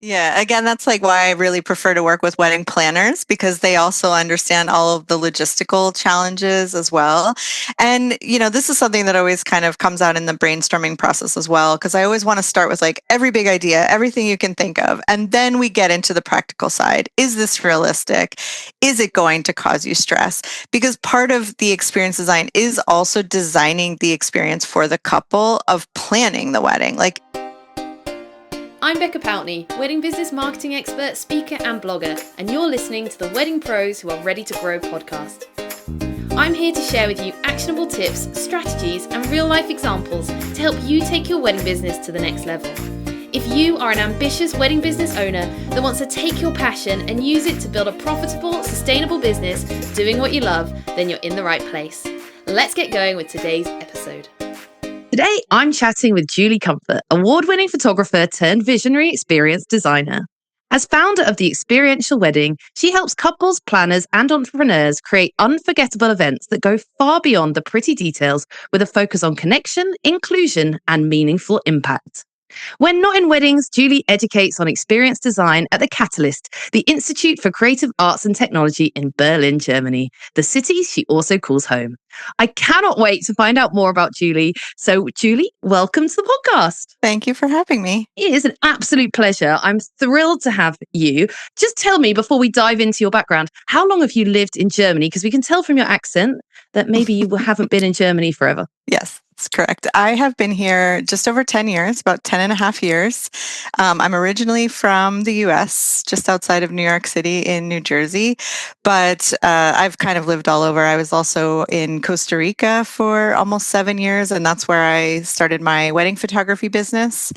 Yeah, again, that's like why I really prefer to work with wedding planners because they also understand all of the logistical challenges as well. And, this is something that always kind of comes out in the brainstorming process as well, because I always want to start with like every big idea, everything you can think of. And then we get into the practical side. Is this realistic? Is it going to cause you stress? Because part of the experience design is also designing the experience for the couple of planning the wedding. Like, I'm Becca Poutney, wedding business marketing expert, speaker and blogger, and you're listening to the Wedding Pros Who Are Ready to Grow podcast. I'm here to share with you actionable tips, strategies and real life examples to help you take your wedding business to the next level. If you are an ambitious wedding business owner that wants to take your passion and use it to build a profitable, sustainable business doing what you love, then you're in the right place. Let's get going with today's episode. Today, I'm chatting with Julie Comfort, award-winning photographer turned visionary experience designer. As founder of the Experiential Wedding, she helps couples, planners, and entrepreneurs create unforgettable events that go far beyond the pretty details with a focus on connection, inclusion, and meaningful impact. When not in weddings, Julie educates on experience design at the Catalyst, the Institute for Creative Arts and Technology in Berlin, Germany, the city she also calls home. I cannot wait to find out more about Julie. So, Julie, welcome to the podcast. thank you for having me. It is an absolute pleasure. I'm thrilled to have you. Just tell me, before we dive into your background, how long have you lived in Germany? Because we can tell from your accent that maybe you haven't been in Germany forever. Yes, that's correct. I have been here just over 10 years, about 10 and a half years. I'm originally from the US, just outside of New York City in New Jersey, but I've kind of lived all over. I was also in Costa Rica for almost 7 years, and that's where I started my wedding photography business.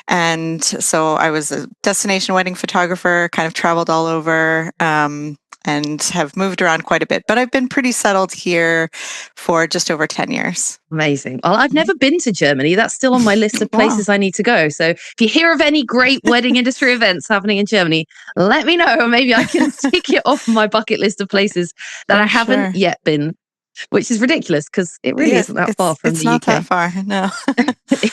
And so I was a destination wedding photographer, kind of traveled all over. And have moved around quite a bit, but I've been pretty settled here for just over 10 years. Amazing. Well, I've never been to Germany. That's still on my list of places I need to go. So if you hear of any great wedding industry events happening in Germany, let me know. Maybe I can tick it off my bucket list of places that I haven't yet been, which is ridiculous because it really isn't that far from the UK. It's not that far, no.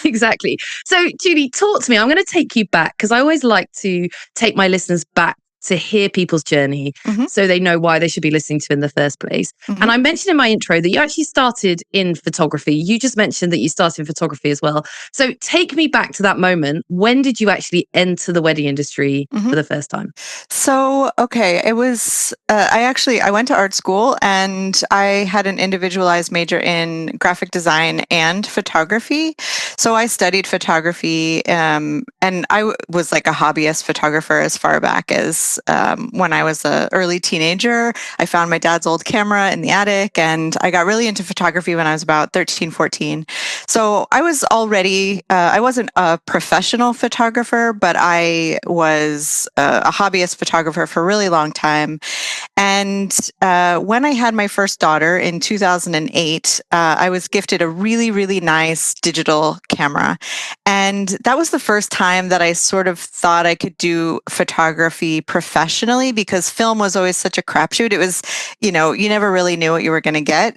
Exactly. So, Julie, talk to me. I'm going to take you back because I always like to take my listeners back to hear people's journey so they know why they should be listening to in the first place. And I mentioned in my intro that you actually started in photography. You just mentioned that you started in photography as well. So take me back to that moment. When did you actually enter the wedding industry for the first time? So, okay, it was, I went to art school and I had an individualized major in graphic design and photography. So I studied photography and I was like a hobbyist photographer as far back as when I was an early teenager. I found my dad's old camera in the attic and I got really into photography when I was about 13, 14. So I was already, I wasn't a professional photographer, but I was a hobbyist photographer for a really long time. And when I had my first daughter in 2008, I was gifted a really, really nice digital camera. And that was the first time that I sort of thought I could do photography professionally because film was always such a crapshoot. It was, you never really knew what you were going to get.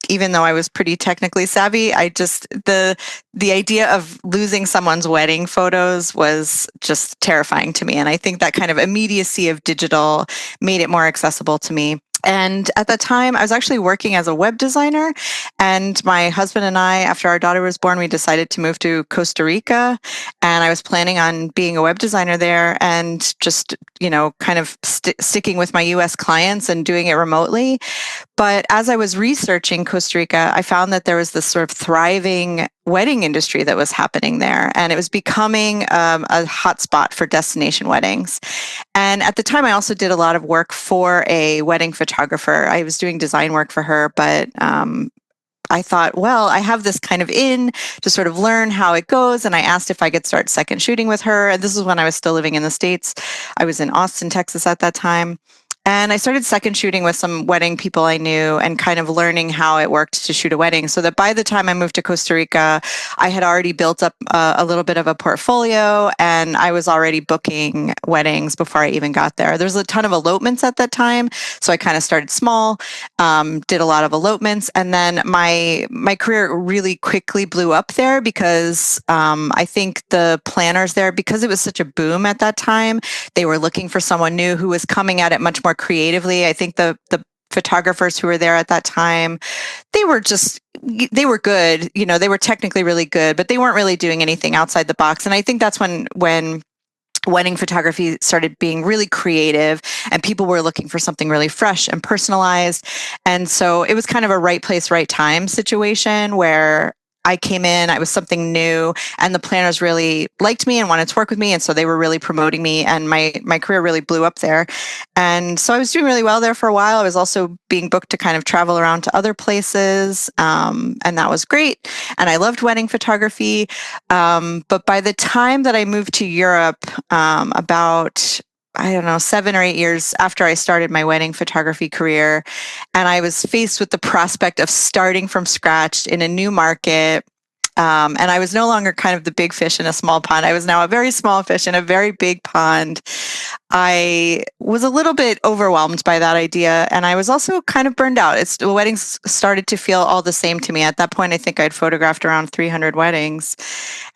Even though I was pretty technically savvy, the idea of losing someone's wedding photos was just terrifying to me. And I think that kind of immediacy of digital made it more accessible to me. And at the time, I was actually working as a web designer. And my husband and I, after our daughter was born, we decided to move to Costa Rica. And I was planning on being a web designer there and just, kind of sticking with my US clients and doing it remotely. But as I was researching Costa Rica, I found that there was this sort of thriving wedding industry that was happening there. And it was becoming a hotspot for destination weddings. And at the time, I also did a lot of work for a wedding photographer. I was doing design work for her, but I thought, well, I have this kind of in to sort of learn how it goes. And I asked if I could start second shooting with her. And this is when I was still living in the States. I was in Austin, Texas at that time. And I started second shooting with some wedding people I knew and kind of learning how it worked to shoot a wedding. So that by the time I moved to Costa Rica, I had already built up a little bit of a portfolio and I was already booking weddings before I even got there. There was a ton of elopements at that time. So I kind of started small, did a lot of elopements. And then my career really quickly blew up there because I think the planners there, because it was such a boom at that time, they were looking for someone new who was coming at it much more creatively. I think the photographers who were there at that time, they were good. They were technically really good, but they weren't really doing anything outside the box. And I think that's when wedding photography started being really creative and people were looking for something really fresh and personalized. And so it was kind of a right place, right time situation where I came in, I was something new, and the planners really liked me and wanted to work with me. And so they were really promoting me, and my career really blew up there. And so I was doing really well there for a while. I was also being booked to kind of travel around to other places, and that was great. And I loved wedding photography. But by the time that I moved to Europe, about I don't know, 7 or 8 years after I started my wedding photography career, and I was faced with the prospect of starting from scratch in a new market. And I was no longer kind of the big fish in a small pond. I was now a very small fish in a very big pond. I was a little bit overwhelmed by that idea, and I was also kind of burned out. The weddings started to feel all the same to me. At that point, I think I'd photographed around 300 weddings,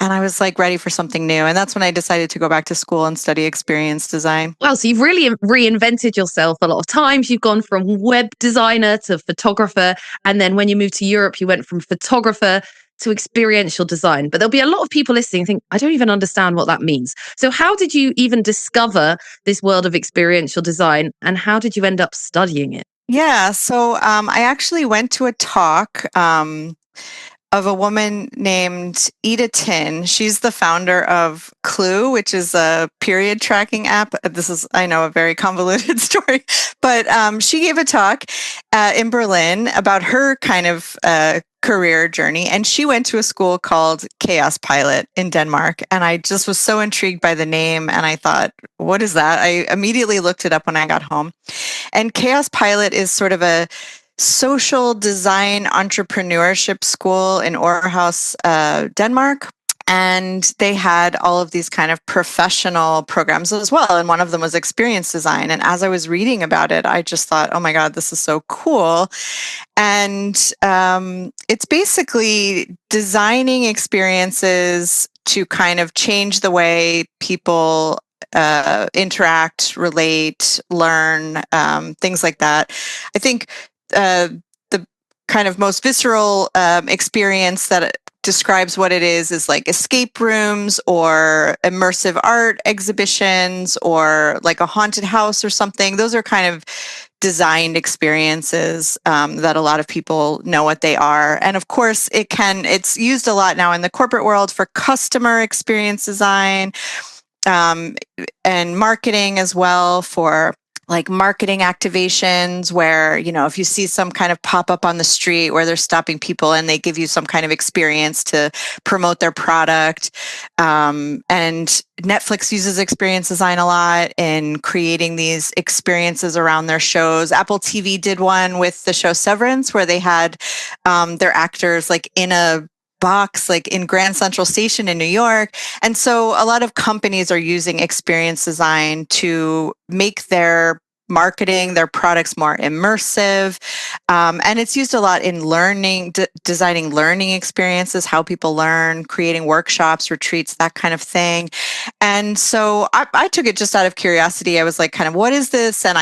and I was like ready for something new. And that's when I decided to go back to school and study experience design. Well, so you've really reinvented yourself a lot of times. You've gone from web designer to photographer. And then when you moved to Europe, you went from photographer to experiential design. But there'll be a lot of people listening think, I don't even understand what that means. So how did you even discover this world of experiential design and how did you end up studying it? Yeah, so I actually went to a talk of a woman named Ida Tin. She's the founder of Clue, which is a period tracking app. This is, I know, a very convoluted story, but she gave a talk in Berlin about her kind of career journey. And she went to a school called Chaos Pilot in Denmark. And I just was so intrigued by the name. And I thought, what is that? I immediately looked it up when I got home. And Chaos Pilot is sort of a social design entrepreneurship school in Aarhus, Denmark. And they had all of these kind of professional programs as well. And one of them was experience design. And as I was reading about it, I just thought, oh my God, this is so cool. And it's basically designing experiences to kind of change the way people interact, relate, learn, things like that. I think the kind of most visceral experience that describes what it is like escape rooms or immersive art exhibitions or like a haunted house or something. Those are kind of designed experiences that a lot of people know what they are. And of course, it's used a lot now in the corporate world for customer experience design, and marketing as well, for like marketing activations where, if you see some kind of pop up on the street where they're stopping people and they give you some kind of experience to promote their product. And Netflix uses experience design a lot in creating these experiences around their shows. Apple TV did one with the show Severance where they had their actors like in a box like in Grand Central Station in New York. And so a lot of companies are using experience design to make their marketing, their products more immersive. And it's used a lot in learning, designing learning experiences, how people learn, creating workshops, retreats, that kind of thing. And so I took it just out of curiosity. I was like, kind of, what is this? And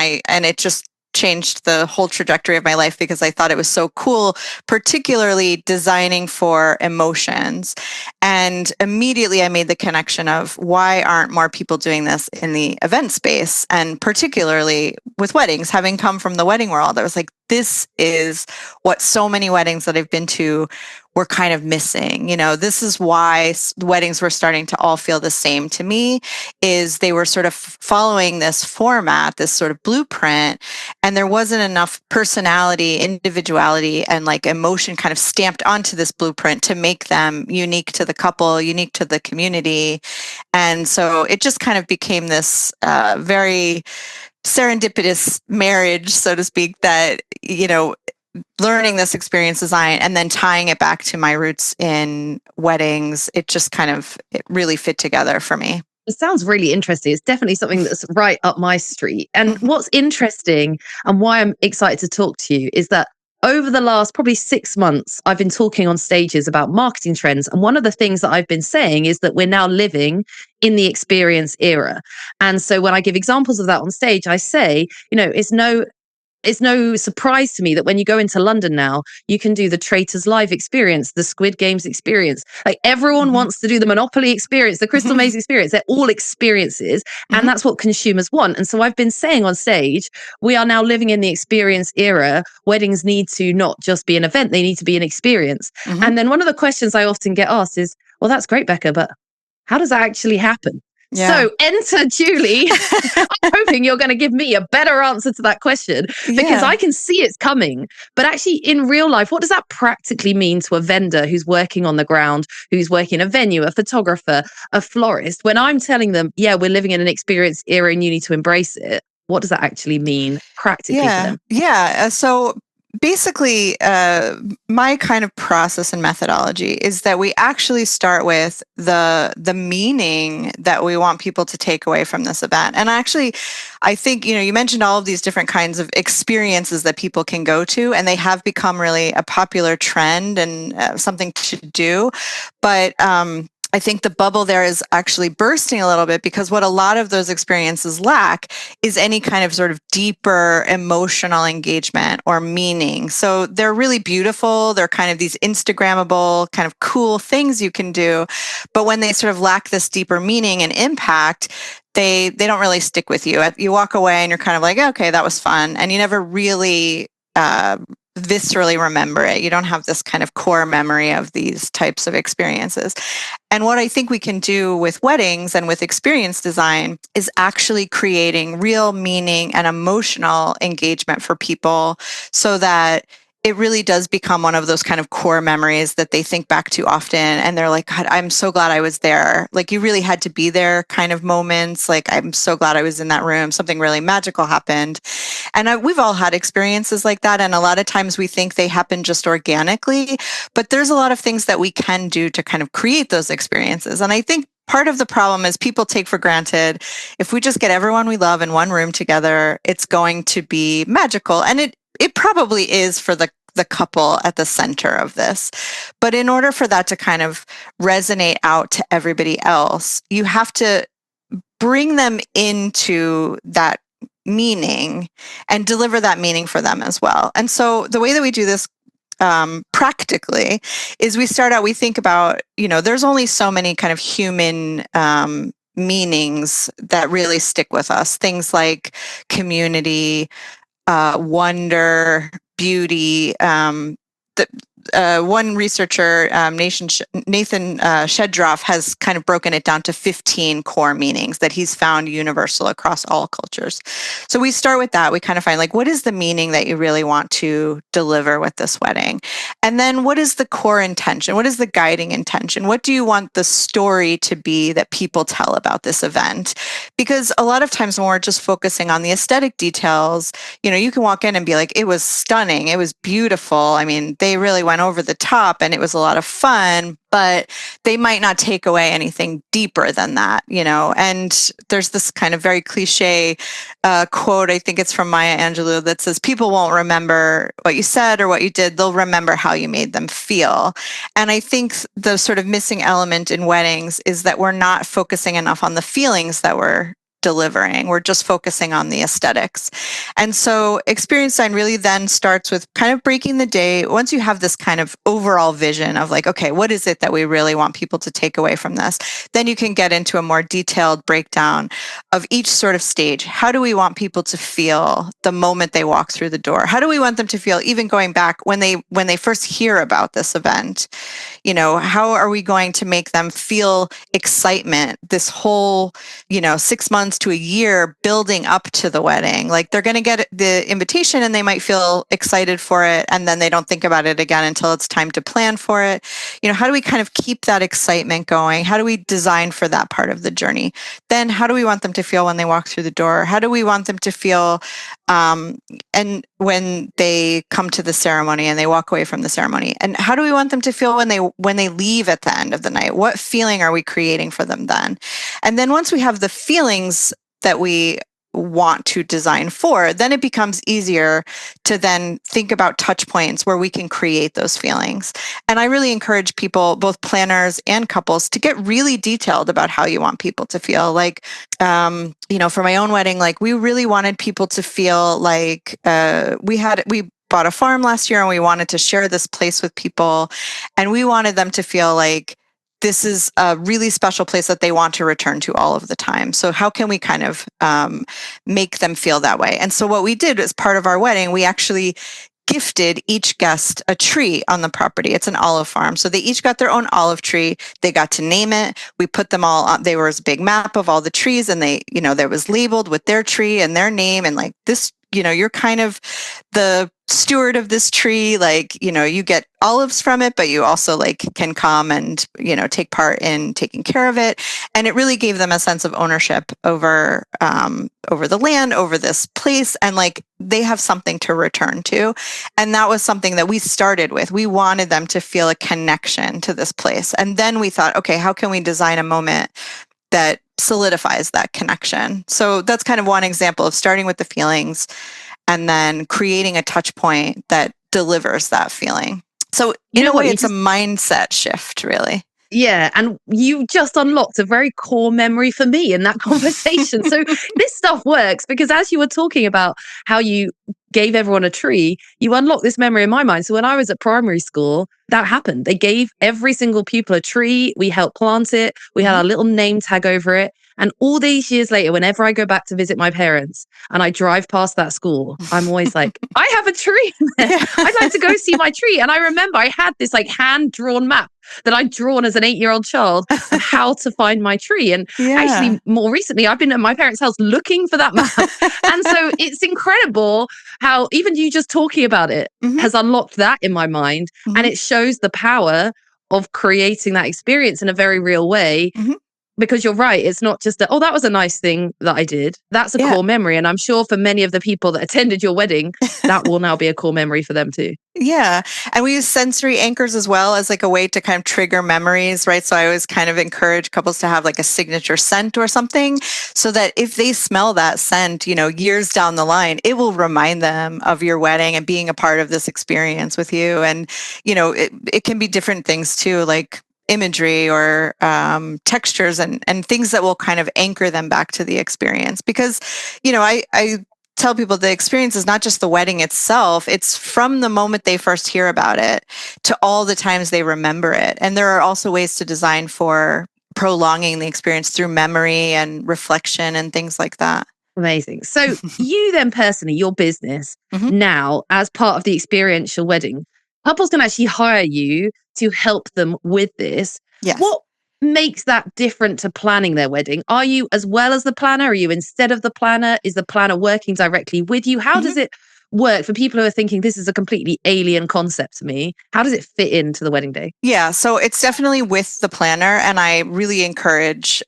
it just changed the whole trajectory of my life because I thought it was so cool, particularly designing for emotions. And immediately I made the connection of why aren't more people doing this in the event space? And particularly with weddings, having come from the wedding world, I was like, this is what so many weddings that I've been to were kind of missing. This is why weddings were starting to all feel the same to me, is they were sort of following this format, this sort of blueprint, and there wasn't enough personality, individuality, and like emotion kind of stamped onto this blueprint to make them unique to the couple, unique to the community. And so it just kind of became this very serendipitous marriage, so to speak, that, learning this experience design and then tying it back to my roots in weddings, it really fit together for me. It sounds really interesting. It's definitely something that's right up my street. And Mhm. what's interesting and why I'm excited to talk to you is that over the last probably 6 months, I've been talking on stages about marketing trends. And one of the things that I've been saying is that we're now living in the experience era. And so when I give examples of that on stage, I say, it's no surprise to me that when you go into London now, you can do the Traitors Live experience, the Squid Games experience. Like everyone Mhm. wants to do the Monopoly experience, the Crystal Maze experience. They're all experiences. And Mhm. that's what consumers want. And so I've been saying on stage, we are now living in the experience era. Weddings need to not just be an event, they need to be an experience. Mhm. And then one of the questions I often get asked is, well, that's great, Becca, but how does that actually happen? Yeah. So enter Julie. I'm hoping you're going to give me a better answer to that question because Yeah. I can see it's coming. But actually, in real life, what does that practically mean to a vendor who's working on the ground, who's working in a venue, a photographer, a florist? When I'm telling them, yeah, we're living in an experience era and you need to embrace it, what does that actually mean practically for Yeah. them? Yeah. So basically, my kind of process and methodology is that we actually start with the meaning that we want people to take away from this event. And actually, I think, you mentioned all of these different kinds of experiences that people can go to, and they have become really a popular trend and something to do. But I think the bubble there is actually bursting a little bit, because what a lot of those experiences lack is any kind of sort of deeper emotional engagement or meaning. So they're really beautiful. They're kind of these Instagrammable, kind of cool things you can do. But when they sort of lack this deeper meaning and impact, they don't really stick with you. You walk away and you're kind of like, okay, that was fun. And you never really viscerally remember it. You don't have this kind of core memory of these types of experiences. And what I think we can do with weddings and with experience design is actually creating real meaning and emotional engagement for people, so that it really does become one of those kind of core memories that they think back to often. And they're like, God, I'm so glad I was there. Like, you really had to be there kind of moments. Like, I'm so glad I was in that room. Something really magical happened. And we've all had experiences like that. And a lot of times we think they happen just organically, but there's a lot of things that we can do to kind of create those experiences. And I think part of the problem is people take for granted, if we just get everyone we love in one room together, it's going to be magical. And it probably is for the couple at the center of this. But in order for that to kind of resonate out to everybody else, you have to bring them into that meaning and deliver that meaning for them as well. And so the way that we do this practically is we think about, there's only so many kind of human meanings that really stick with us. Things like community, wonder, beauty. The, one researcher, Nathan Shedroff, has kind of broken it down to 15 core meanings that he's found universal across all cultures. So we start with that. We kind of find, like, what is the meaning that you really want to deliver with this wedding? And then what is the core intention? What is the guiding intention? What do you want the story to be that people tell about this event? Because a lot of times when we're just focusing on the aesthetic details, you can walk in and be like, it was stunning. It was beautiful. I mean, they really went over the top and it was a lot of fun, but they might not take away anything deeper than that, And there's this kind of very cliche quote, I think it's from Maya Angelou, that says, people won't remember what you said or what you did. They'll remember how you made them feel. And I think the sort of missing element in weddings is that we're not focusing enough on the feelings that we're delivering. We're just focusing on the aesthetics. And so experience design really then starts with kind of breaking the day. Once you have this kind of overall vision of, like, okay, what is it that we really want people to take away from this? Then you can get into a more detailed breakdown of each sort of stage. How do we want people to feel the moment they walk through the door? How do we want them to feel even going back when they first hear about this event? How are we going to make them feel excitement this whole, 6 months months to a year building up to the wedding. Like they're going to get the invitation and they might feel excited for it, and then they don't think about it again until it's time to plan for it. How do we kind of keep that excitement going? How do we design for that part of the journey? Then how do we want them to feel when they walk through the door? How do we want them to feel and when they come to the ceremony and they walk away from the ceremony? And how do we want them to feel when they leave at the end of the night? What feeling are we creating for them then? And then once we have the feelings that we want to design for, then it becomes easier to then think about touch points where we can create those feelings. And I really encourage people, both planners and couples, to get really detailed about how you want people to feel. Like, for my own wedding, like we really wanted people to feel like we bought a farm last year and we wanted to share this place with people, and we wanted them to feel like this is a really special place that they want to return to all of the time. So how can we kind of make them feel that way? And so what we did as part of our wedding, we actually gifted each guest a tree on the property. It's an olive farm. So they each got their own olive tree. They got to name it. We put them all on. There was a big map of all the trees, and there was labeled with their tree and their name, and like this, you're kind of the steward of this tree. Like, you get olives from it, but you also like can come and, take part in taking care of it. And it really gave them a sense of ownership over the land, over this place. And like, they have something to return to. And that was something that we started with. We wanted them to feel a connection to this place. And then we thought, okay, how can we design a moment that solidifies that connection? So that's kind of one example of starting with the feelings and then creating a touch point that delivers that feeling. So in a way, it's a mindset shift, really. Yeah. And you just unlocked a very core memory for me in that conversation. So this stuff works because as you were talking about how you gave everyone a tree, you unlocked this memory in my mind. So when I was at primary school, that happened. They gave every single pupil a tree. We helped plant it. We had our little name tag over it. And all these years later, whenever I go back to visit my parents and I drive past that school, I'm always like, I have a tree in there. Yeah. I'd like to go see my tree. And I remember I had this like hand-drawn map that I'd drawn as an 8-year-old child of how to find my tree. And actually, more recently, I've been at my parents' house looking for that map. And so it's incredible how even you just talking about it has unlocked that in my mind. And it shows the power of creating that experience in a very real way. Because you're right, it's not just that, that was a nice thing that I did. That's a core memory. And I'm sure for many of the people that attended your wedding, that will now be a core memory for them too. Yeah. And we use sensory anchors as well as like a way to kind of trigger memories, right? So I always kind of encourage couples to have like a signature scent or something so that if they smell that scent, years down the line, it will remind them of your wedding and being a part of this experience with you. And, it can be different things too, like imagery or textures and things that will kind of anchor them back to the experience. Because, I tell people the experience is not just the wedding itself, it's from the moment they first hear about it to all the times they remember it. And there are also ways to design for prolonging the experience through memory and reflection and things like that. Amazing. So you then personally, your business now as part of the experiential wedding, couples can actually hire you to help them with this. Yes. What makes that different to planning their wedding? Are you as well as the planner? Are you instead of the planner? Is the planner working directly with you? How does it work for people who are thinking this is a completely alien concept to me? How does it fit into the wedding day? Yeah, so it's definitely with the planner, and I really encourage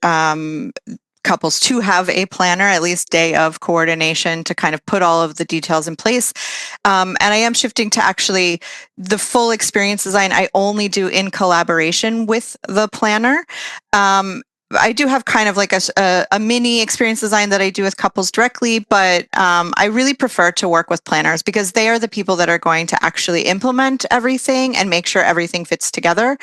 couples to have a planner, at least day of coordination, to kind of put all of the details in place. And I am shifting to actually the full experience design I only do in collaboration with the planner. I do have kind of like a mini experience design that I do with couples directly, but I really prefer to work with planners because they are the people that are going to actually implement everything and make sure everything fits together.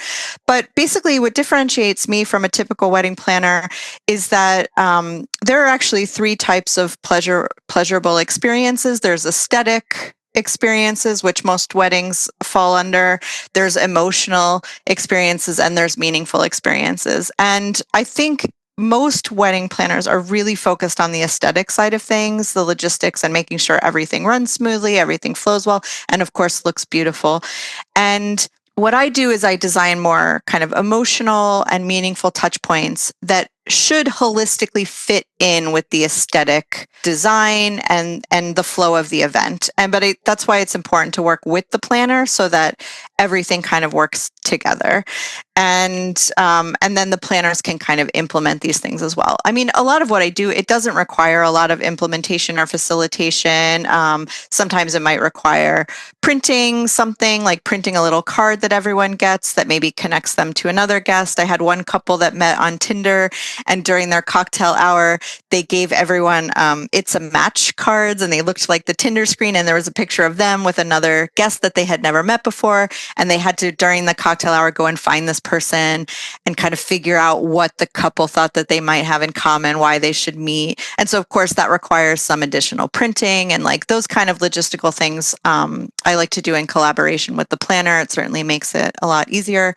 But basically what differentiates me from a typical wedding planner is that there are actually 3 types of pleasurable experiences. There's aesthetic experiences, which most weddings fall under. There's emotional experiences and there's meaningful experiences. And I think most wedding planners are really focused on the aesthetic side of things, the logistics and making sure everything runs smoothly, everything flows well, and of course looks beautiful. And what I do is I design more kind of emotional and meaningful touch points that should holistically fit in with the aesthetic design and the flow of the event. That's why it's important to work with the planner so that everything kind of works together. And then the planners can kind of implement these things as well. I mean, a lot of what I do, it doesn't require a lot of implementation or facilitation. Sometimes it might require printing something, like printing a little card that everyone gets that maybe connects them to another guest. I had one couple that met on Tinder, and during their cocktail hour, they gave everyone It's a Match cards, and they looked like the Tinder screen, and there was a picture of them with another guest that they had never met before, and they had to, during the cocktail hour, go and find this person and kind of figure out what the couple thought that they might have in common, why they should meet. And so, of course, that requires some additional printing and like those kind of logistical things. I like to do in collaboration with the planner. It certainly makes it a lot easier.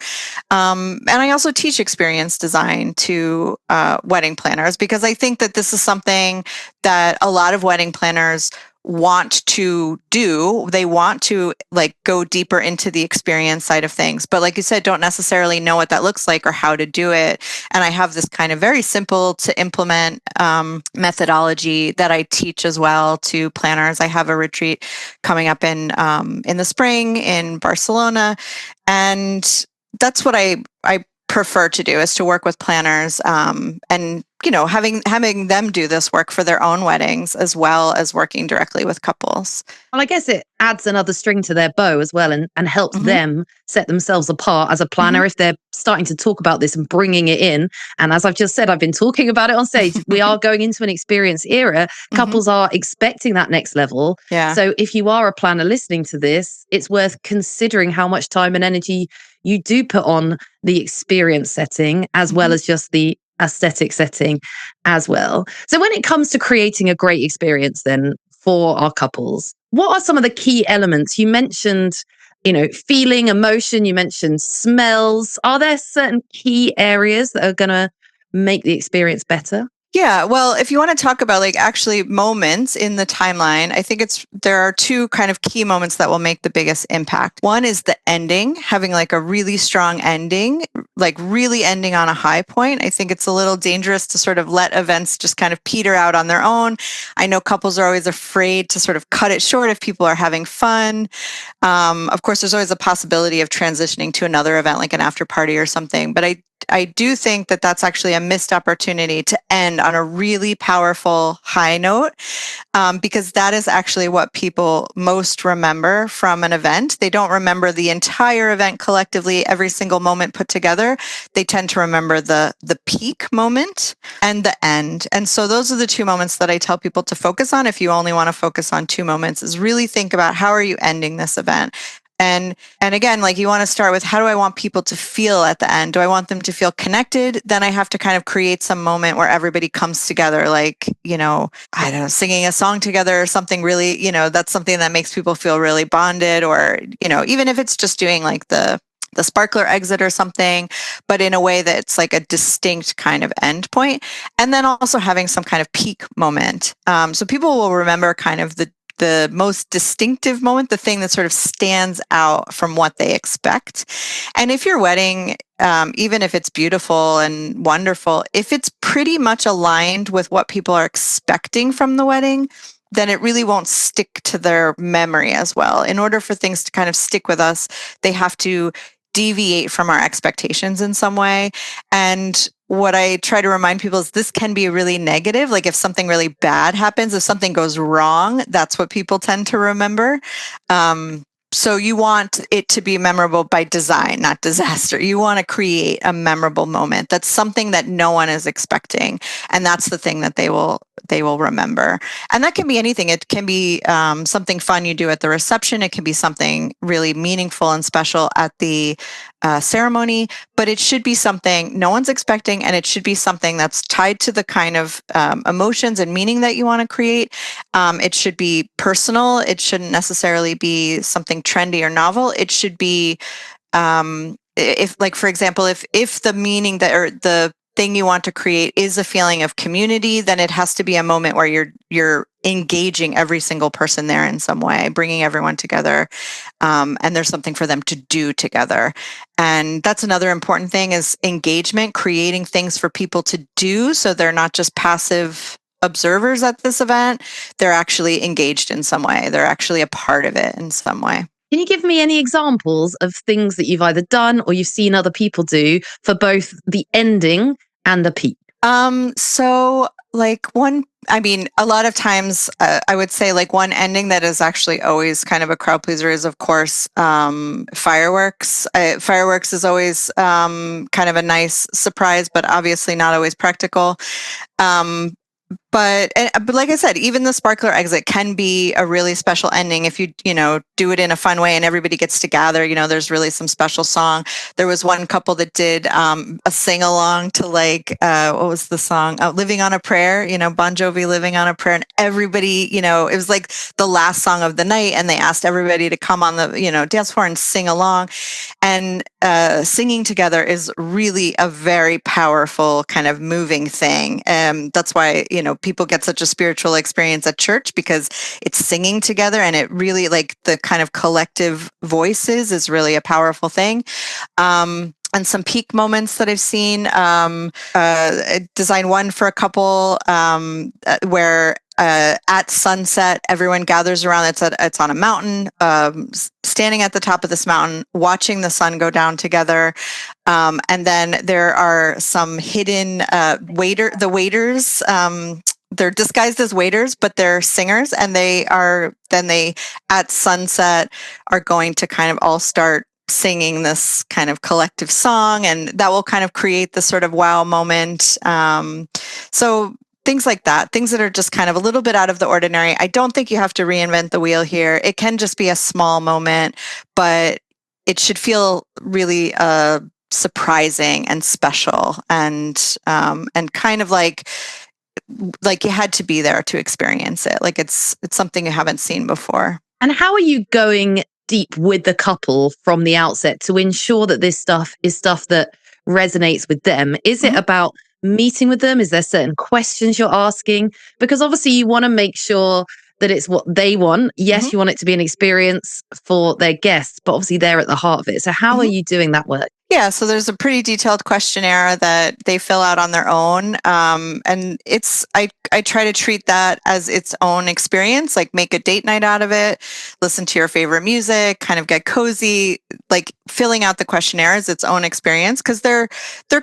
And I also teach experience design to wedding planners, because I think that this is something that a lot of wedding planners want to do. They want to like go deeper into the experience side of things, but like you said, don't necessarily know what that looks like or how to do it. And I have this kind of very simple to implement methodology that I teach as well to planners. I have a retreat coming up in the spring in Barcelona, and that's what I prefer to do, is to work with planners, and having them do this work for their own weddings as well as working directly with couples. Well, I guess it adds another string to their bow as well, and helps Mm-hmm. them set themselves apart as a planner Mm-hmm. if they're starting to talk about this and bringing it in. And as I've just said, I've been talking about it on stage. We are going into an experience era. Mm-hmm. Couples are expecting that next level. Yeah. So if you are a planner listening to this, it's worth considering how much time and energy you do put on the experience setting as well Mm-hmm. as just the aesthetic setting as well. So when it comes to creating a great experience then for our couples, what are some of the key elements? You mentioned, feeling, emotion, you mentioned smells. Are there certain key areas that are going to make the experience better? Yeah, well, if you want to talk about like actually moments in the timeline, I think there are two kind of key moments that will make the biggest impact. One is the ending, having like a really strong ending, like really ending on a high point. I think it's a little dangerous to sort of let events just kind of peter out on their own. I know couples are always afraid to sort of cut it short if people are having fun. Of course, there's always a possibility of transitioning to another event like an after party or something, but I do think that that's actually a missed opportunity to end on a really powerful high note, because that is actually what people most remember from an event. They don't remember the entire event collectively, every single moment put together. They tend to remember the peak moment and the end. And so those are the two moments that I tell people to focus on. If you only want to focus on two moments, is really think about, how are you ending this event? And again, like, you want to start with, how do I want people to feel at the end? Do I want them to feel connected? Then I have to kind of create some moment where everybody comes together, like, I don't know, singing a song together or something really, that's something that makes people feel really bonded, or, even if it's just doing like the sparkler exit or something, but in a way that's like a distinct kind of end point. And then also having some kind of peak moment. So people will remember kind of the most distinctive moment, the thing that sort of stands out from what they expect. And if your wedding, even if it's beautiful and wonderful, if it's pretty much aligned with what people are expecting from the wedding, then it really won't stick to their memory as well. In order for things to kind of stick with us, they have to deviate from our expectations in some way. And what I try to remind people is this can be really negative. Like, if something really bad happens, if something goes wrong, that's what people tend to remember. So you want it to be memorable by design, not disaster. You want to create a memorable moment. That's something that no one is expecting. And that's the thing that they will remember. And that can be anything. It can be something fun you do at the reception. It can be something really meaningful and special at the ceremony, but it should be something no one's expecting, and it should be something that's tied to the kind of emotions and meaning that you want to create. It should be personal. It shouldn't necessarily be something trendy or novel. It should be, if, like, for example, if the meaning that, or the thing you want to create, is a feeling of community, then it has to be a moment where you're engaging every single person there in some way, bringing everyone together. And there's something for them to do together. And that's another important thing is engagement, creating things for people to do. So they're not just passive observers at this event. They're actually engaged in some way. They're actually a part of it in some way. Can you give me any examples of things that you've either done or you've seen other people do for both the ending and the peak? So like a lot of times I would say like one ending that is actually always kind of a crowd pleaser is, of course, fireworks. Fireworks is always kind of a nice surprise, but obviously not always practical. But like I said, even the sparkler exit can be a really special ending if you do it in a fun way and everybody gets to gather. There's really some special song. There was one couple that did a sing along to what was the song? "Living on a Prayer." Bon Jovi, "Living on a Prayer," and everybody, it was like the last song of the night, and they asked everybody to come on the dance floor and sing along. And singing together is really a very powerful kind of moving thing. That's why people get such a spiritual experience at church, because it's singing together, and it really, like, the kind of collective voices is really a powerful thing. And some peak moments that I've seen, I designed one for a couple where at sunset, everyone gathers around. It's on a mountain, standing at the top of this mountain, watching the sun go down together. And then there are some hidden the waiters. They're disguised as waiters, but they're singers, and they at sunset are going to kind of all start singing this kind of collective song, and that will kind of create the sort of wow moment. So things like that, things that are just kind of a little bit out of the ordinary. I don't think you have to reinvent the wheel here. It can just be a small moment, but it should feel really surprising and special, and kind of like you had to be there to experience it. Like it's something you haven't seen before. And how are you going deep with the couple from the outset to ensure that this stuff is stuff that resonates with them? Is it about meeting with them? Is there certain questions you're asking? Because obviously you want to make sure that it's what they want. Yes, you want it to be an experience for their guests, but obviously they're at the heart of it. So how are you doing that work? Yeah, so there's a pretty detailed questionnaire that they fill out on their own. And I try to treat that as its own experience, like make a date night out of it, listen to your favorite music, kind of get cozy. Like filling out the questionnaire is its own experience, because they're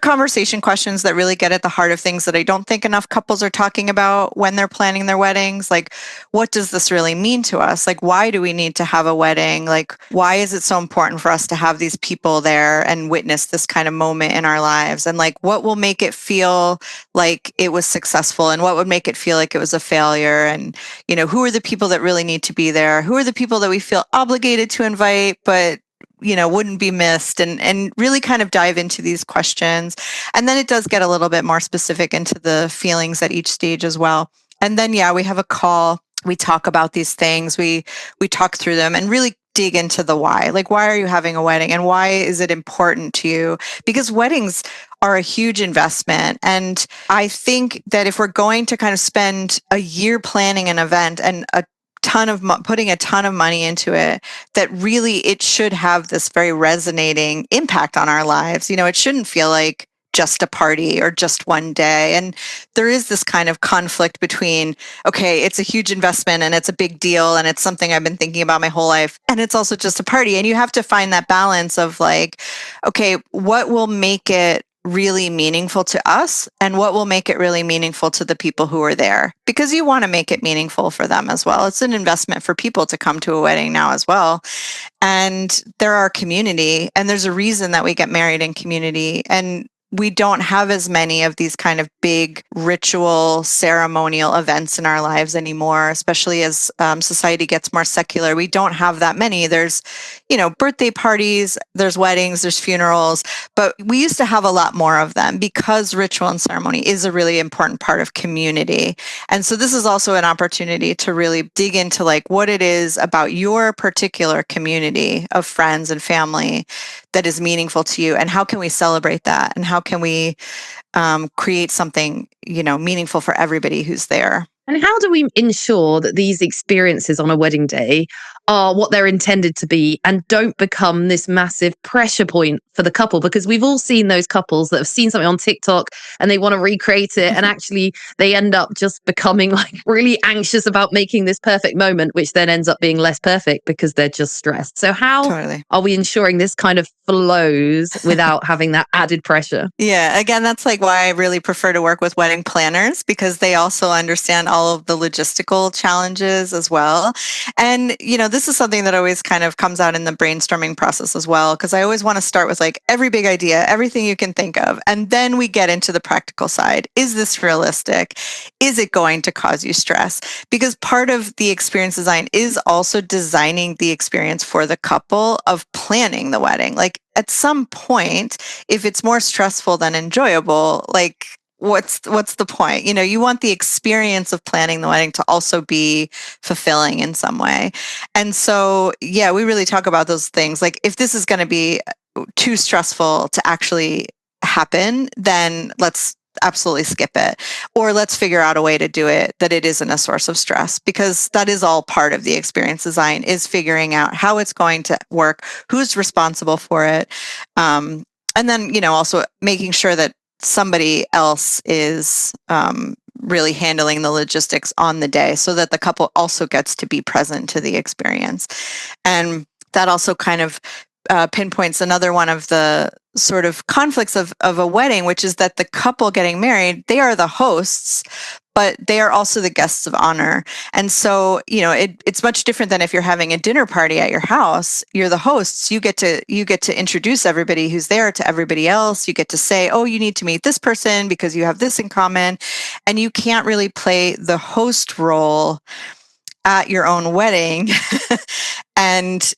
conversation questions that really get at the heart of things that I don't think enough couples are talking about when they're planning their weddings. Like, what does this really mean to us? Like, why do we need to have a wedding? Like, why is it so important for us to have these people there and witness this kind of moment in our lives? And like, what will make it feel like it was successful, and what would make it feel like it was a failure? And who are the people that really need to be there? Who are the people that we feel obligated to invite but wouldn't be missed? And really kind of dive into these questions. And then it does get a little bit more specific into the feelings at each stage as well. And then we have a call. We talk about these things. We talk through them and really dig into the why. Like, why are you having a wedding, and why is it important to you? Because weddings are a huge investment. And I think that if we're going to kind of spend a year planning an event and putting a ton of money into it, that really it should have this very resonating impact on our lives. It shouldn't feel like just a party or just one day. And there is this kind of conflict between, okay, it's a huge investment and it's a big deal and it's something I've been thinking about my whole life, and it's also just a party. And you have to find that balance of like, okay, what will make it really meaningful to us, and what will make it really meaningful to the people who are there? Because you want to make it meaningful for them as well. It's an investment for people to come to a wedding now as well. And they're our community, and there's a reason that we get married in community. And we don't have as many of these kind of big ritual ceremonial events in our lives anymore, especially as society gets more secular. We don't have that many. There's, birthday parties, there's weddings, there's funerals, but we used to have a lot more of them because ritual and ceremony is a really important part of community. And so this is also an opportunity to really dig into like what it is about your particular community of friends and family that is meaningful to you, and how can we celebrate that, and how can we create something meaningful for everybody who's there. And how do we ensure that these experiences on a wedding day are what they're intended to be and don't become this massive pressure point for the couple? Because we've all seen those couples that have seen something on TikTok and they want to recreate it. And actually, they end up just becoming like really anxious about making this perfect moment, which then ends up being less perfect because they're just stressed. So, how Totally. are we ensuring this kind of flows without having that added pressure? Yeah, again, that's like why I really prefer to work with wedding planners, because they also understand all of the logistical challenges as well. And, this is something that always kind of comes out in the brainstorming process as well, because I always want to start with like every big idea, everything you can think of. And then we get into the practical side. Is this realistic? Is it going to cause you stress? Because part of the experience design is also designing the experience for the couple of planning the wedding. Like at some point, if it's more stressful than enjoyable, like what's the point? You want the experience of planning the wedding to also be fulfilling in some way. And so, yeah, we really talk about those things. Like if this is going to be too stressful to actually happen, then let's absolutely skip it, or let's figure out a way to do it that it isn't a source of stress, because that is all part of the experience design, is figuring out how it's going to work, who's responsible for it, and then also making sure that somebody else is really handling the logistics on the day, so that the couple also gets to be present to the experience. And that also kind of pinpoints another one of the sort of conflicts of a wedding, which is that the couple getting married, they are the hosts, but they are also the guests of honor. And so, it's much different than if you're having a dinner party at your house. You're the hosts. You get to introduce everybody who's there to everybody else. You get to say, oh, you need to meet this person because you have this in common. And you can't really play the host role at your own wedding. and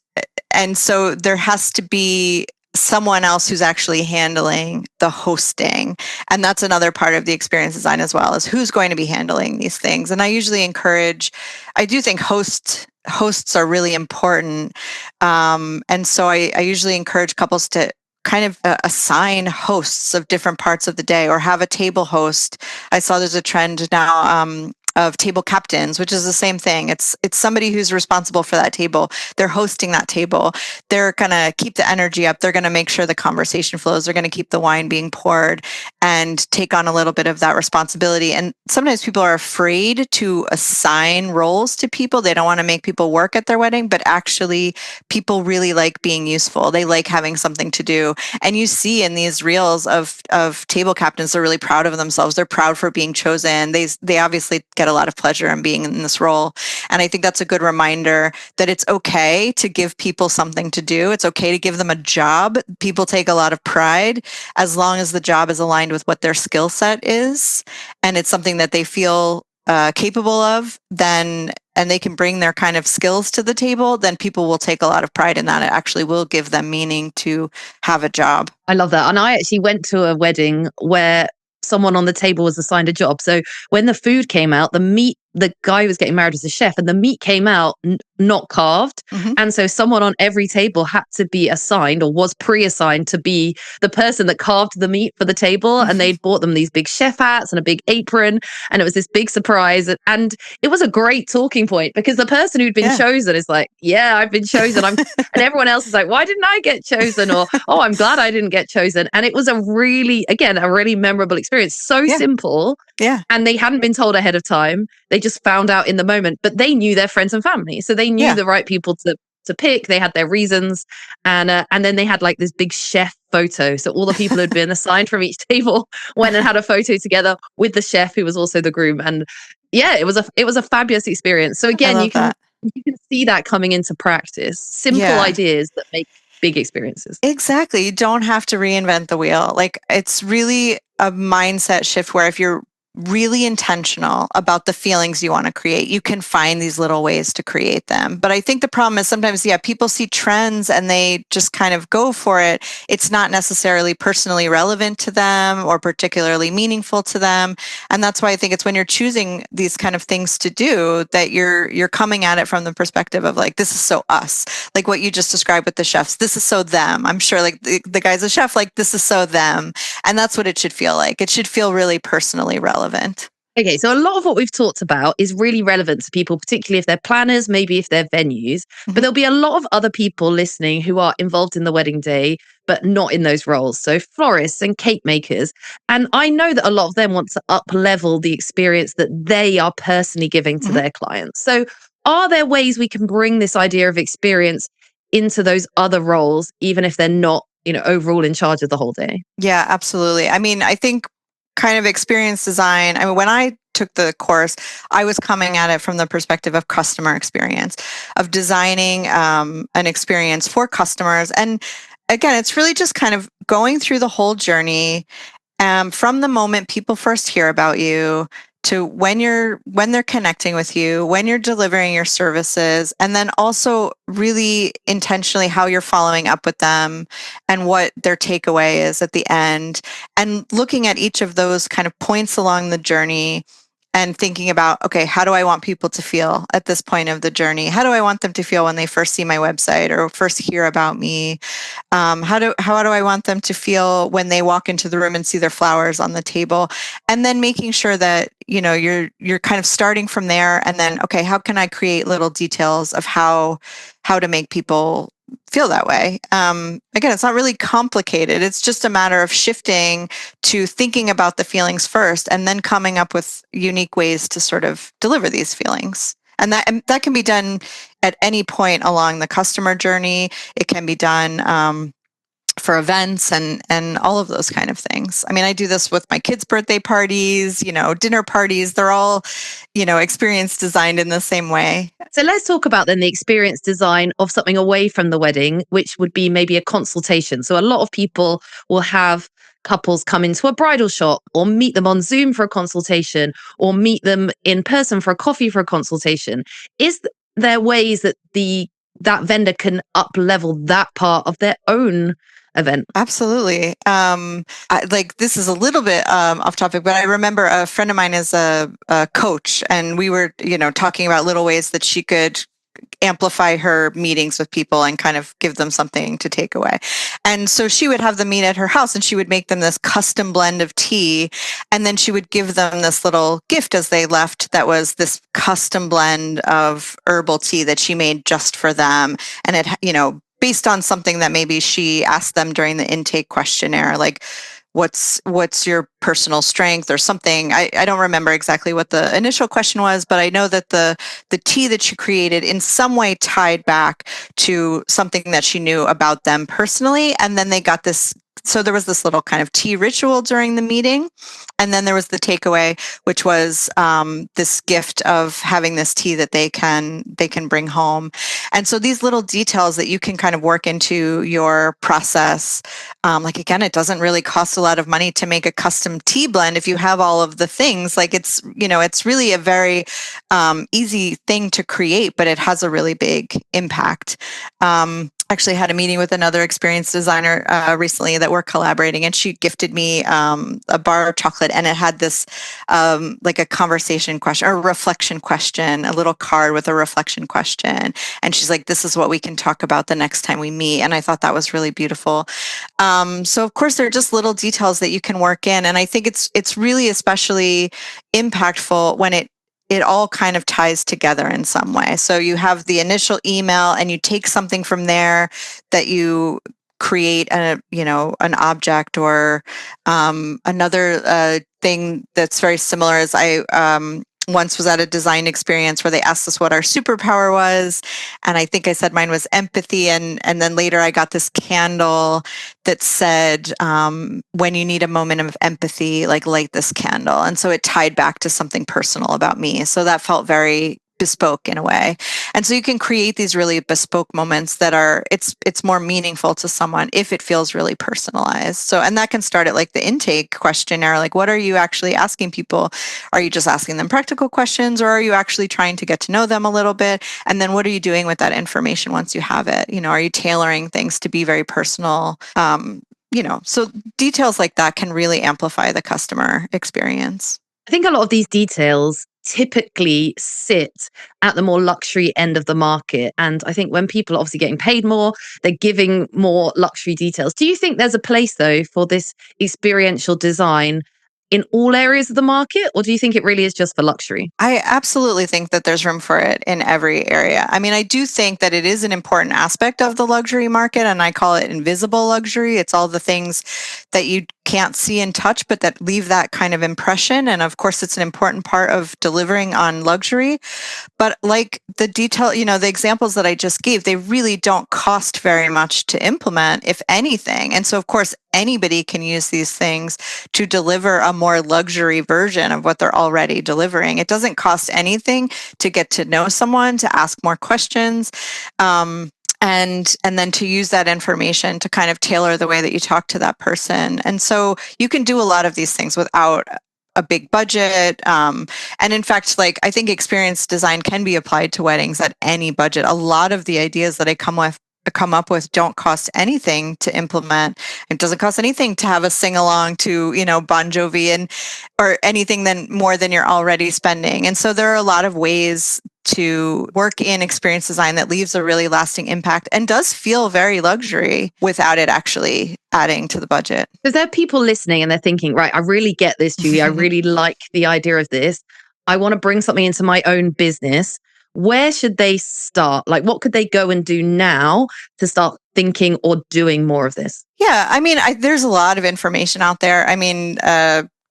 and so there has to be someone else who's actually handling the hosting. And that's another part of the experience design as well, is who's going to be handling these things. And I usually I do think hosts are really important. And so I usually encourage couples to kind of assign hosts of different parts of the day, or have a table host. I saw there's a trend now of table captains, which is the same thing. It's somebody who's responsible for that table. They're hosting that table. They're going to keep the energy up. They're going to make sure the conversation flows. They're going to keep the wine being poured and take on a little bit of that responsibility. And sometimes people are afraid to assign roles to people. They don't want to make people work at their wedding, but actually people really like being useful. They like having something to do. And you see in these reels of table captains, they're really proud of themselves. They're proud for being chosen. They obviously get a lot of pleasure in being in this role. And I think that's a good reminder that it's okay to give people something to do. It's okay to give them a job. People take a lot of pride as long as the job is aligned with what their skill set is, and it's something that they feel capable of, then, and they can bring their kind of skills to the table, then people will take a lot of pride in that. It actually will give them meaning to have a job. I love that. And I actually went to a wedding where someone on the table was assigned a job. So when the food came out, the guy who was getting married as a chef, and the meat came out not carved. Mm-hmm. And so someone on every table had to be assigned, or was pre-assigned to be the person that carved the meat for the table. Mm-hmm. And they'd bought them these big chef hats and a big apron. And it was this big surprise. And it was a great talking point, because the person who'd been chosen is like, yeah, I've been chosen. And everyone else is like, why didn't I get chosen? Or, oh, I'm glad I didn't get chosen. And it was a really memorable experience. So simple. Yeah. And they hadn't been told ahead of time. They just found out in the moment, but they knew their friends and family. So they knew the right people to pick. They had their reasons. And then they had like this big chef photo. So all the people who'd been assigned from each table went and had a photo together with the chef, who was also the groom. And yeah, it was a fabulous experience. So again, you can see that coming into practice. Simple ideas that make big experiences. Exactly. You don't have to reinvent the wheel. Like, it's really a mindset shift where if you're really intentional about the feelings you want to create, you can find these little ways to create them. But I think the problem is sometimes, people see trends and they just kind of go for it. It's not necessarily personally relevant to them or particularly meaningful to them. And that's why I think it's when you're choosing these kind of things to do that you're coming at it from the perspective of like, this is so us. Like what you just described with the chefs, this is so them. I'm sure like the guy's a chef, like this is so them. And that's what it should feel like. It should feel really personally relevant. Okay, so a lot of what we've talked about is really relevant to people, particularly if they're planners, maybe if they're venues. But Mhm. there'll be a lot of other people listening who are involved in the wedding day, but not in those roles. So florists and cake makers. And I know that a lot of them want to up level the experience that they are personally giving to Mhm. their clients. So are there ways we can bring this idea of experience into those other roles, even if they're not, overall in charge of the whole day? Yeah, absolutely. I mean, I think kind of experience design. I mean, when I took the course, I was coming at it from the perspective of customer experience, of designing an experience for customers. And again, it's really just kind of going through the whole journey, from the moment people first hear about you to when they're connecting with you, when you're delivering your services, and then also really intentionally how you're following up with them and what their takeaway is at the end, and looking at each of those kind of points along the journey and thinking about, okay, how do I want people to feel at this point of the journey? How do I want them to feel when they first see my website or first hear about me? How do I want them to feel when they walk into the room and see their flowers on the table? And then making sure that you're kind of starting from there, and then, okay, how can I create little details of how to make people feel that way? Again, it's not really complicated. It's just a matter of shifting to thinking about the feelings first, and then coming up with unique ways to sort of deliver these feelings. And that can be done at any point along the customer journey. It can be done for events and all of those kind of things. I mean, I do this with my kids' birthday parties, dinner parties. They're all, experience designed in the same way. So let's talk about then the experience design of something away from the wedding, which would be maybe a consultation. So a lot of people will have couples come into a bridal shop or meet them on Zoom for a consultation or meet them in person for a coffee for a consultation. Is there ways that that vendor can up level that part of their own event? Absolutely. Like this is a little bit off topic, but I remember a friend of mine is a coach, and we were, talking about little ways that she could amplify her meetings with people and kind of give them something to take away. And so she would have them meet at her house, and she would make them this custom blend of tea. And then she would give them this little gift as they left that was this custom blend of herbal tea that she made just for them. And it, based on something that maybe she asked them during the intake questionnaire, like, what's your personal strength or something. I don't remember exactly what the initial question was, but I know that the tea that she created in some way tied back to something that she knew about them personally. And then they got this. So there was this little kind of tea ritual during the meeting. And then there was the takeaway, which was this gift of having this tea that they can bring home. And so these little details that you can kind of work into your process, like, again, it doesn't really cost a lot of money to make a custom tea blend if you have all of the things. Like, it's really a very easy thing to create, but it has a really big impact. Actually had a meeting with another experienced designer recently that we're collaborating, and she gifted me a bar of chocolate, and it had this like a conversation question or reflection question, a little card with a reflection question. And she's like, this is what we can talk about the next time we meet. And I thought that was really beautiful. So of course, there are just little details that you can work in. And I think it's really especially impactful when it all kind of ties together in some way. So you have the initial email, and you take something from there that you create an object, or another thing that's very similar is I once was at a design experience where they asked us what our superpower was, and I think I said mine was empathy, and then later I got this candle that said, when you need a moment of empathy, like, light this candle. And so it tied back to something personal about me, so that felt very bespoke in a way. And so you can create these really bespoke moments that are it's more meaningful to someone if it feels really personalized. So, and that can start at like the intake questionnaire, like, what are you actually asking people? Are you just asking them practical questions, or are you actually trying to get to know them a little bit? And then what are you doing with that information once you have it? Are you tailoring things to be very personal? So details like that can really amplify the customer experience. I think a lot of these details typically sit at the more luxury end of the market. And I think when people are obviously getting paid more, they're giving more luxury details. Do you think there's a place, though, for this experiential design in all areas of the market, or do you think it really is just for luxury? I absolutely think that there's room for it in every area. I mean, I do think that it is an important aspect of the luxury market, and I call it invisible luxury. It's all the things that you can't see and touch, but that leave that kind of impression. And of course, it's an important part of delivering on luxury. But like the detail, the examples that I just gave, they really don't cost very much to implement, if anything. And so, of course, anybody can use these things to deliver a more luxury version of what they're already delivering. It doesn't cost anything to get to know someone, to ask more questions. And then to use that information to kind of tailor the way that you talk to that person. And so you can do a lot of these things without a big budget. And in fact, like I think experience design can be applied to weddings at any budget. A lot of the ideas that I come up with don't cost anything to implement. It doesn't cost anything to have a sing along to, Bon Jovi and or anything then more than you're already spending. And so there are a lot of ways to work in experience design that leaves a really lasting impact and does feel very luxury without it actually adding to the budget. Because there are people listening and they're thinking, right, I really get this, Julie. I really like the idea of this. I want to bring something into my own business. Where should they start? Like, what could they go and do now to start thinking or doing more of this? Yeah, I mean, there's a lot of information out there. I mean,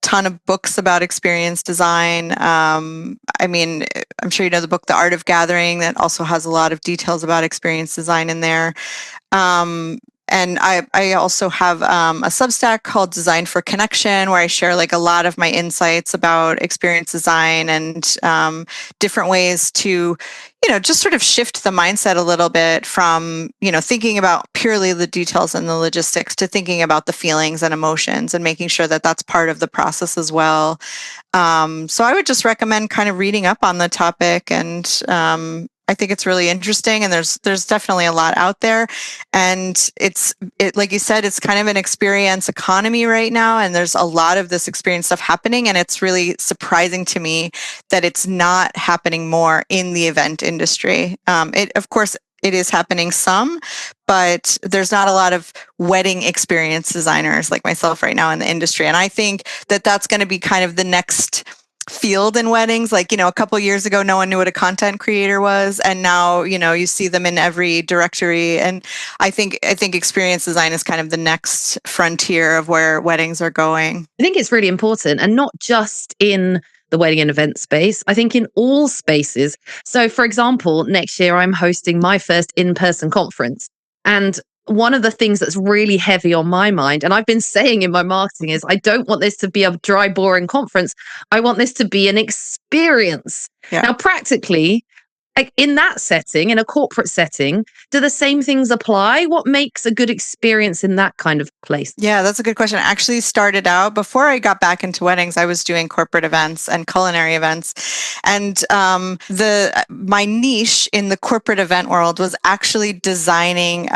ton of books about experience design. I mean, I'm sure you know the book, The Art of Gathering, that also has a lot of details about experience design in there. And I also have a Substack called Design for Connection, where I share like a lot of my insights about experience design and different ways to, just sort of shift the mindset a little bit from, thinking about purely the details and the logistics to thinking about the feelings and emotions and making sure that that's part of the process as well. So I would just recommend kind of reading up on the topic, and I think it's really interesting, and there's definitely a lot out there, and it like you said, it's kind of an experience economy right now, and there's a lot of this experience stuff happening, and it's really surprising to me that it's not happening more in the event industry. Of course, it is happening some, but there's not a lot of wedding experience designers like myself right now in the industry, and I think that that's going to be kind of the next field in weddings. Like, a couple years ago, no one knew what a content creator was. And now, you see them in every directory. And I think experience design is kind of the next frontier of where weddings are going. I think it's really important, and not just in the wedding and event space. I think in all spaces. So for example, next year I'm hosting my first in-person conference. And one of the things that's really heavy on my mind, and I've been saying in my marketing, is I don't want this to be a dry, boring conference. I want this to be an experience. Yeah. Now, practically, like in that setting, in a corporate setting, do the same things apply? What makes a good experience in that kind of place? Yeah, that's a good question. I actually started out before I got back into weddings. I was doing corporate events and culinary events, and my niche in the corporate event world was actually designing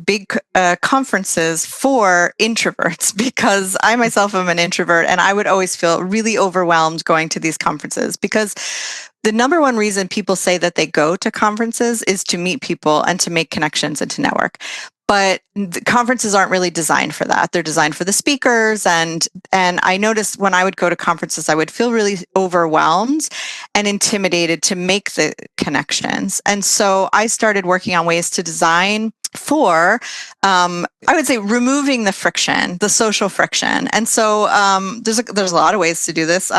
big conferences for introverts, because I myself am an introvert, and I would always feel really overwhelmed going to these conferences, because the number one reason people say that they go to conferences is to meet people and to make connections and to network. But the conferences aren't really designed for that. They're designed for the speakers. And I noticed when I would go to conferences, I would feel really overwhelmed and intimidated to make the connections. And so I started working on ways to design for, I would say, removing the friction, the social friction. And so there's a lot of ways to do this,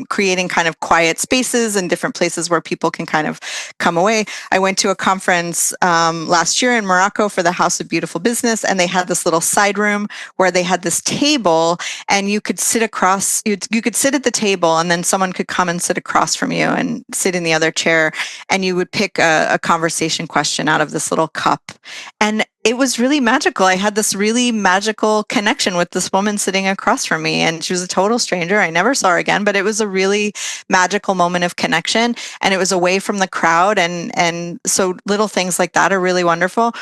creating kind of quiet spaces and different places where people can kind of come away. I went to a conference last year in Morocco for the House of Beautiful Business, and they had this little side room where they had this table, and you could sit across, you could sit at the table, and then someone could come and sit across from you and sit in the other chair, and you would pick a conversation question out of this little cup. And it was really magical. I had this really magical connection with this woman sitting across from me, and she was a total stranger. I never saw her again, but it was a really magical moment of connection, and it was away from the crowd. And so little things like that are really wonderful.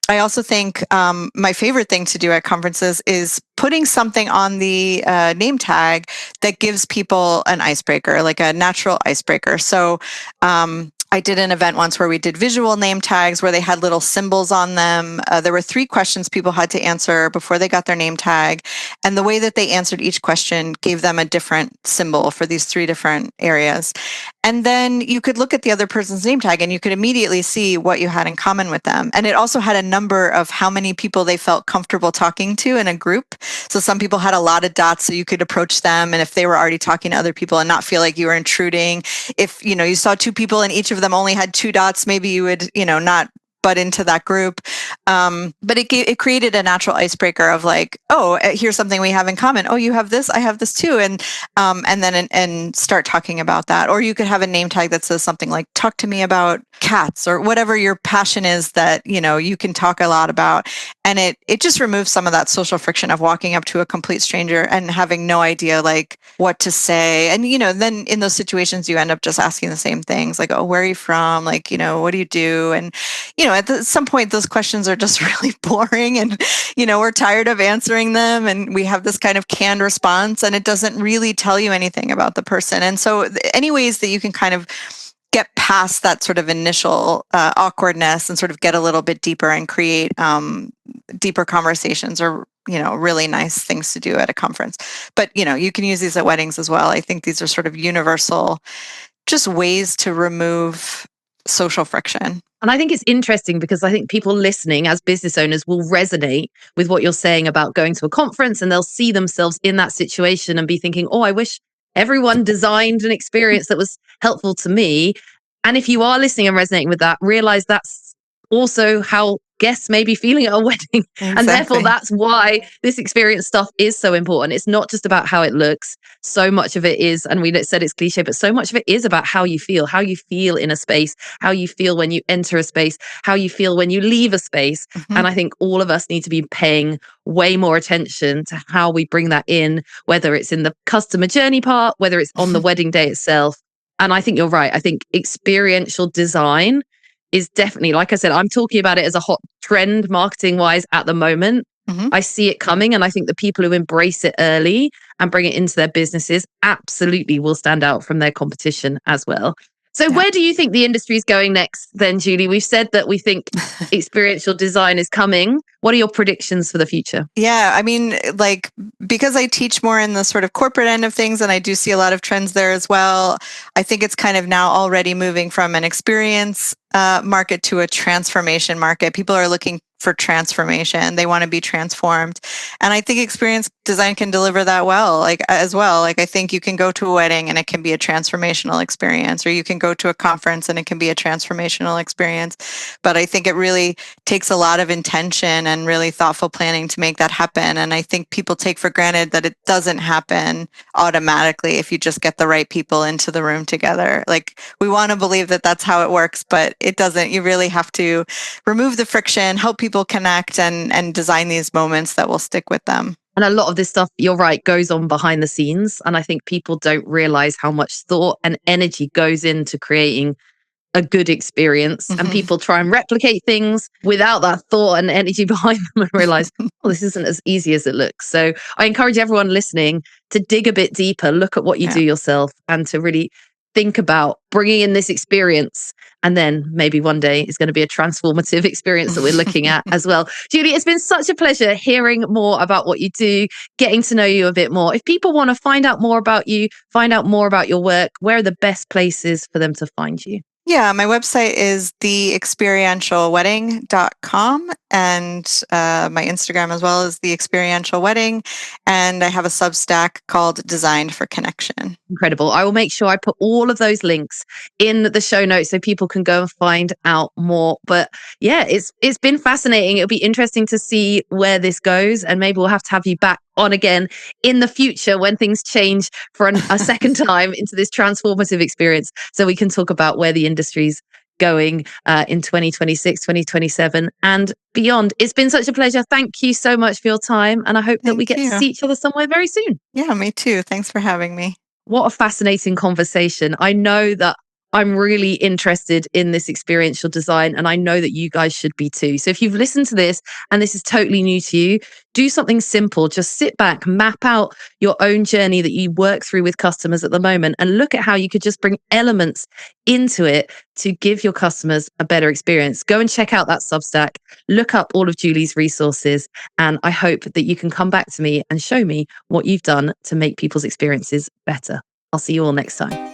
I also think my favorite thing to do at conferences is putting something on the name tag that gives people an icebreaker, like a natural icebreaker. So I did an event once where we did visual name tags where they had little symbols on them. There were 3 questions people had to answer before they got their name tag. And the way that they answered each question gave them a different symbol for these 3 different areas. And then you could look at the other person's name tag and you could immediately see what you had in common with them. And it also had a number of how many people they felt comfortable talking to in a group. So some people had a lot of dots, so you could approach them. And if they were already talking to other people and not feel like you were intruding, if, you saw 2 people and each of them only had 2 dots, maybe you would, not butt into that group. But it created a natural icebreaker of like, oh, here's something we have in common. Oh, you have this, I have this too. And start talking about that. Or you could have a name tag that says something like, talk to me about cats, or whatever your passion is that, you can talk a lot about. And it just removes some of that social friction of walking up to a complete stranger and having no idea like what to say. And, then in those situations, you end up just asking the same things like, oh, where are you from? Like, what do you do? And, at some point, those questions are just really boring and, we're tired of answering them. And we have this kind of canned response and it doesn't really tell you anything about the person. And so any ways that you can kind of get past that sort of initial awkwardness and sort of get a little bit deeper and create deeper conversations are, really nice things to do at a conference. But, you can use these at weddings as well. I think these are sort of universal, just ways to remove social friction. And I think it's interesting because I think people listening as business owners will resonate with what you're saying about going to a conference, and they'll see themselves in that situation and be thinking, oh, I wish everyone designed an experience that was helpful to me. And if you are listening and resonating with that, realize that's also how guests may be feeling at a wedding. Exactly. And therefore, that's why this experience stuff is so important. It's not just about how it looks. So much of it is, and we said it's cliche, but so much of it is about how you feel in a space, how you feel when you enter a space, how you feel when you leave a space. Mm-hmm. And I think all of us need to be paying way more attention to how we bring that in, whether it's in the customer journey part, whether it's on the wedding day itself. And I think you're right. I think experiential design is definitely, like I said, I'm talking about it as a hot trend marketing wise at the moment. Mm-hmm. I see it coming. And I think the people who embrace it early and bring it into their businesses absolutely will stand out from their competition as well. So where do you think the industry is going next then, Julie? We've said that we think experiential design is coming. What are your predictions for the future? Yeah, I mean, like, because I teach more in the sort of corporate end of things, and I do see a lot of trends there as well, I think it's kind of now already moving from an experience market to a transformation market. People are looking for transformation. They want to be transformed. And I think experience design can deliver that well, like as well. Like I think you can go to a wedding and it can be a transformational experience, or you can go to a conference and it can be a transformational experience. But I think it really takes a lot of intention and really thoughtful planning to make that happen. And I think people take for granted that it doesn't happen automatically if you just get the right people into the room together. Like we want to believe that that's how it works, but it doesn't. You really have to remove the friction, help people connect, and design these moments that will stick with them. And a lot of this stuff, you're right, goes on behind the scenes. And I think people don't realize how much thought and energy goes into creating a good experience. Mm-hmm. And people try and replicate things without that thought and energy behind them and realize, oh, this isn't as easy as it looks. So I encourage everyone listening to dig a bit deeper, look at what you do yourself, and to really think about bringing in this experience. And then maybe one day it's going to be a transformative experience that we're looking at as well. Julie, it's been such a pleasure hearing more about what you do, getting to know you a bit more. If people want to find out more about you, find out more about your work, where are the best places for them to find you? Yeah, my website is theexperientialwedding.com, and my Instagram as well is The Experiential Wedding. And I have a Substack called Designed for Connection. Incredible. I will make sure I put all of those links in the show notes so people can go and find out more. But yeah, it's been fascinating. It'll be interesting to see where this goes, and maybe we'll have to have you back on again in the future when things change for a second time into this transformative experience, so we can talk about where the industry's going in 2026, 2027 and beyond. It's been such a pleasure. Thank you so much for your time, and I hope that we get to see each other somewhere very soon. Yeah, me too. Thanks for having me. What a fascinating conversation. I know that I'm really interested in this experiential design, and I know that you guys should be too. So if you've listened to this and this is totally new to you, do something simple. Just sit back, map out your own journey that you work through with customers at the moment, and look at how you could just bring elements into it to give your customers a better experience. Go and check out that Substack, look up all of Julie's resources, and I hope that you can come back to me and show me what you've done to make people's experiences better. I'll see you all next time.